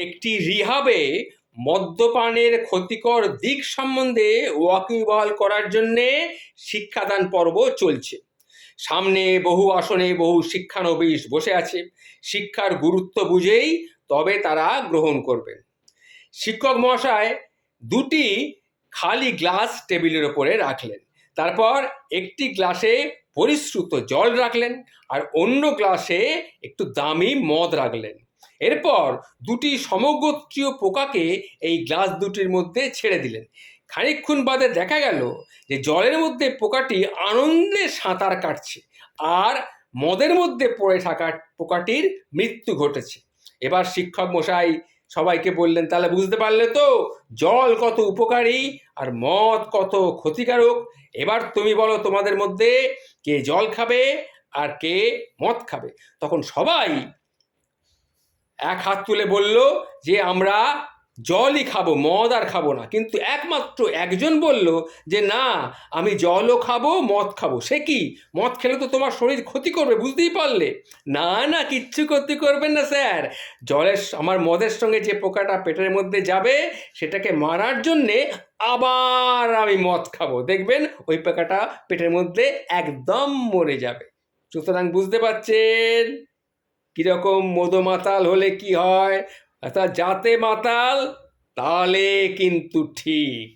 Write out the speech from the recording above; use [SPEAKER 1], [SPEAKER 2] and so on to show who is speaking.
[SPEAKER 1] একটি রিহাবে মদ্যপানের ক্ষতিকর দিক সম্বন্ধে ওয়াকিবহাল করার জন্যে শিক্ষাদান পর্ব চলছে। সামনে বহু আসনে বহু শিক্ষানবিশ বসে আছে। শিক্ষার গুরুত্ব বুঝেই তবে তারা গ্রহণ করবেন। শিক্ষক মহাশয় দুটি খালি গ্লাস টেবিলের ওপরে রাখলেন। তারপর একটি গ্লাসে পরিশ্রুত জল রাখলেন আর অন্য গ্লাসে একটু দামি মদ রাখলেন। এরপর দুটি সমগোত্রীয় পোকাকে এই গ্লাস দুটির মধ্যে ছেড়ে দিলেন। খানিকক্ষণ বাদে দেখা গেল যে জলের মধ্যে পোকাটি আনন্দে সাঁতার কাটছে আর মদের মধ্যে পড়ে থাকা পোকাটির মৃত্যু ঘটেছে। এবার শিক্ষক মশাই সবাইকে বললেন, তাহলে বুঝতে পারলে তো জল কত উপকারী আর মদ কত ক্ষতিকারক। এবার তুমি বলো তোমাদের মধ্যে কে জল খাবে আর কে মদ খাবে। তখন সবাই এক হাত তুলে বলল যে আমরা জলই খাবো, মদ আর খাবো না। কিন্তু একমাত্র একজন বলল যে না, আমি জলও খাবো মদ খাবো। সে কি, মদ খেলে তো তোমার শরীর ক্ষতি করবে, বুঝতেই পারলে। না না, কিচ্ছু ক্ষতি করবেন না স্যার। আমার মদের সঙ্গে যে পোকাটা পেটের মধ্যে যাবে সেটাকে মারার জন্যে আবার আমি মদ খাবো, দেখবেন ওই পোকাটা পেটের মধ্যে একদম মরে যাবে। সুতরাং বুঝতে পারছেন কিরকম মদমাতাল হলে কি হয়। অর্থাৎ যাতে মাতাল তাহলে কিন্তু ঠিক।